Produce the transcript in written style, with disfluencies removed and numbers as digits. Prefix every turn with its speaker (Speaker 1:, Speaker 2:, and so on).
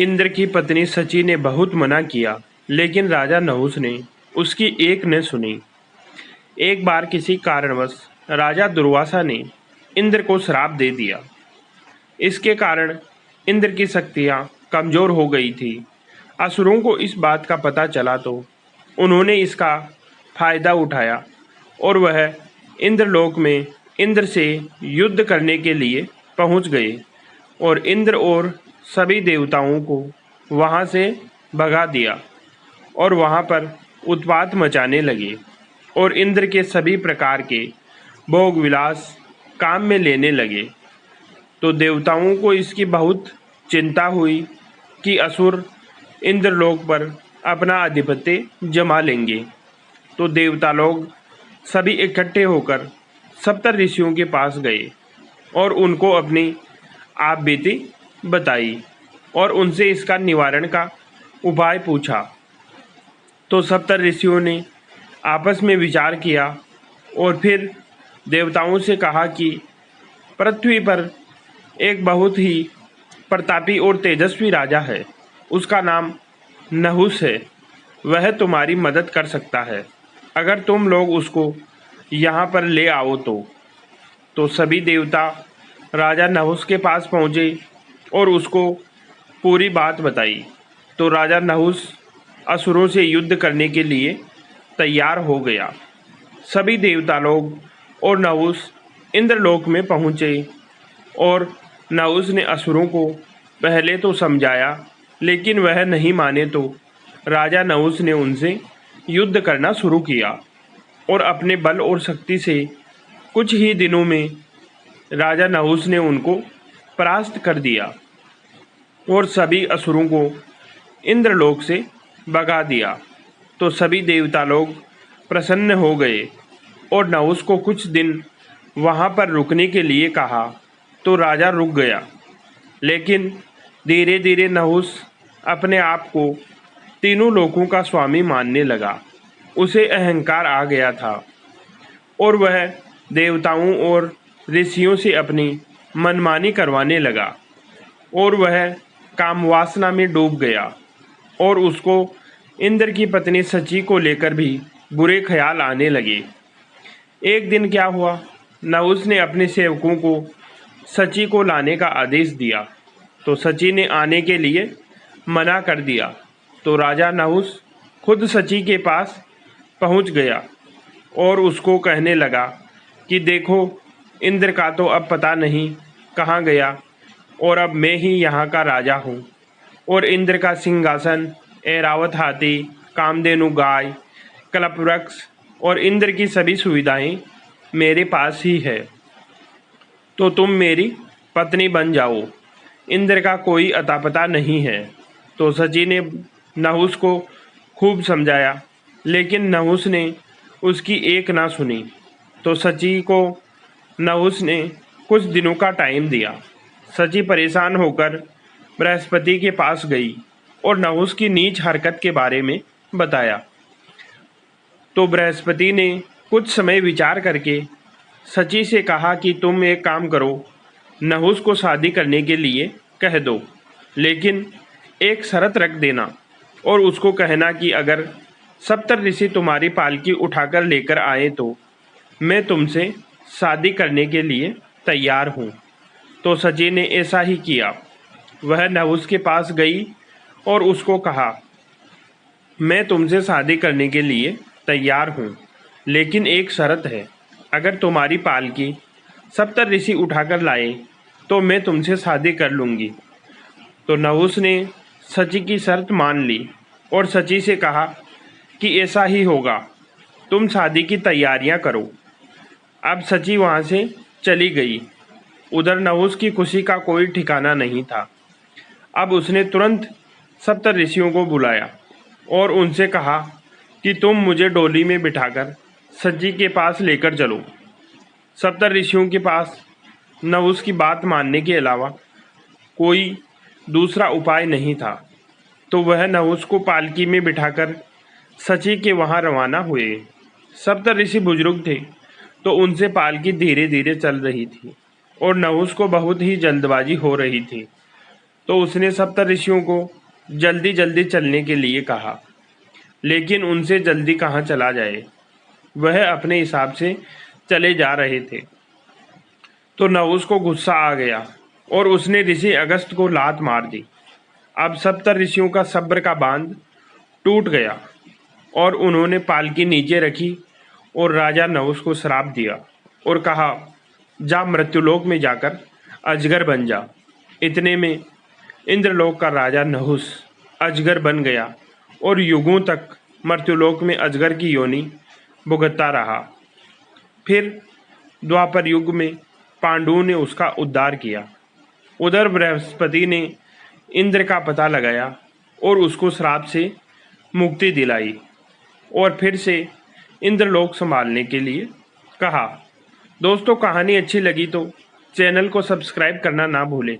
Speaker 1: इंद्र की पत्नी सची ने बहुत मना किया, लेकिन राजा नहुस ने उसकी एक न सुनी। एक बार किसी कारणवश राजा दुर्वासा ने इंद्र को श्राप दे दिया। इसके कारण इंद्र की शक्तियां कमजोर हो गई थी। असुरों को इस बात का पता चला तो उन्होंने इसका फायदा उठाया और वह इंद्रलोक में इंद्र से युद्ध करने के लिए पहुंच गए और इंद्र और सभी देवताओं को वहां से भगा दिया और वहां पर उत्पात मचाने लगे और इंद्र के सभी प्रकार के भोग विलास काम में लेने लगे। तो देवताओं को इसकी बहुत चिंता हुई कि असुर इंद्रलोक पर अपना आधिपत्य जमा लेंगे। तो देवता लोग सभी इकट्ठे होकर सप्त ऋषियों के पास गए और उनको अपनी आप बीती बताई और उनसे इसका निवारण का उपाय पूछा। तो सप्त ऋषियों ने आपस में विचार किया और फिर देवताओं से कहा कि पृथ्वी पर एक बहुत ही प्रतापी और तेजस्वी राजा है। उसका नाम नहुस है। वह तुम्हारी मदद कर सकता है अगर तुम लोग उसको यहाँ पर ले आओ तो सभी देवता राजा नहुस के पास पहुँचे और उसको पूरी बात बताई। तो राजा नहुस असुरों से युद्ध करने के लिए तैयार हो गया। सभी देवता लोग और नहुस इंद्रलोक में पहुँचे और नहुस ने असुरों को पहले तो समझाया, लेकिन वह नहीं माने तो राजा नहुस ने उनसे युद्ध करना शुरू किया और अपने बल और शक्ति से कुछ ही दिनों में राजा नहुस ने उनको परास्त कर दिया और सभी असुरों को इंद्रलोक से भगा दिया। तो सभी देवता लोग प्रसन्न हो गए और नहुस को कुछ दिन वहाँ पर रुकने के लिए कहा। तो राजा रुक गया, लेकिन धीरे धीरे नहुस अपने आप को तीनों लोकों का स्वामी मानने लगा। उसे अहंकार आ गया था और वह देवताओं और ऋषियों से अपनी मनमानी करवाने लगा और वह काम वासना में डूब गया और उसको इंद्र की पत्नी सची को लेकर भी बुरे ख्याल आने लगे। एक दिन क्या हुआ, नहुस ने अपने सेवकों को सची को लाने का आदेश दिया। तो सची ने आने के लिए मना कर दिया। तो राजा नहुस खुद सची के पास पहुंच गया और उसको कहने लगा कि देखो, इंद्र का तो अब पता नहीं कहाँ गया और अब मैं ही यहाँ का राजा हूँ और इंद्र का सिंहासन, ऐरावत हाथी, कामधेनु गाय, कल्पवृक्ष और इंद्र की सभी सुविधाएं मेरे पास ही है। तो तुम मेरी पत्नी बन जाओ। इंद्र का कोई अता पता नहीं है। तो सची ने नहुस को खूब समझाया, लेकिन नहुस ने उसकी एक ना सुनी। तो सची को नहुस ने कुछ दिनों का टाइम दिया। सची परेशान होकर बृहस्पति के पास गई और नहुस की नीच हरकत के बारे में बताया। तो बृहस्पति ने कुछ समय विचार करके सची से कहा कि तुम एक काम करो, नहुस को शादी करने के लिए कह दो, लेकिन एक शर्त रख देना और उसको कहना कि अगर सप्त ऋषि तुम्हारी पालकी उठाकर लेकर आए तो मैं तुमसे शादी करने के लिए तैयार हूँ। तो सची ने ऐसा ही किया। वह नहुस के पास गई और उसको कहा, मैं तुमसे शादी करने के लिए तैयार हूँ, लेकिन एक शर्त है, अगर तुम्हारी पालकी सप्त ऋषि उठाकर लाए तो मैं तुमसे शादी कर लूँगी। तो नहुस ने सची की शर्त मान ली और सची से कहा कि ऐसा ही होगा, तुम शादी की तैयारियां करो। अब सची वहाँ से चली गई। उधर नहुस की खुशी का कोई ठिकाना नहीं था। अब उसने तुरंत सप्त ऋषियों को बुलाया और उनसे कहा कि तुम मुझे डोली में बिठाकर सची के पास लेकर चलो। सप्त ऋषियों के पास नहुस की बात मानने के अलावा कोई दूसरा उपाय नहीं था। तो वह नहुस को पालकी में बिठाकर सची के वहाँ रवाना हुए। सप्त ऋषि बुजुर्ग थे, तो उनसे पालकी धीरे धीरे चल रही थी और नहुस को बहुत ही जल्दबाजी हो रही थी। तो उसने सप्तऋषियों को जल्दी जल्दी चलने के लिए कहा, लेकिन उनसे जल्दी कहाँ चला जाए, वह अपने हिसाब से चले जा रहे थे। तो नहुस को गुस्सा आ गया और उसने ऋषि अगस्त को लात मार दी। अब सप्तऋषियों का सब्र का बांध टूट गया और उन्होंने पालकी नीचे रखी और राजा नहुस को श्राप दिया और कहा, जा मृत्युलोक में जाकर अजगर बन जा। इतने में इंद्रलोक का राजा नहुस अजगर बन गया और युगों तक मर्त्युलोक में अजगर की योनि भुगतता रहा। फिर द्वापर युग में पांडुओं ने उसका उद्धार किया। उधर बृहस्पति ने इंद्र का पता लगाया और उसको श्राप से मुक्ति दिलाई और फिर से इंद्रलोक संभालने के लिए कहा। दोस्तों, कहानी अच्छी लगी तो चैनल को सब्सक्राइब करना ना भूलें।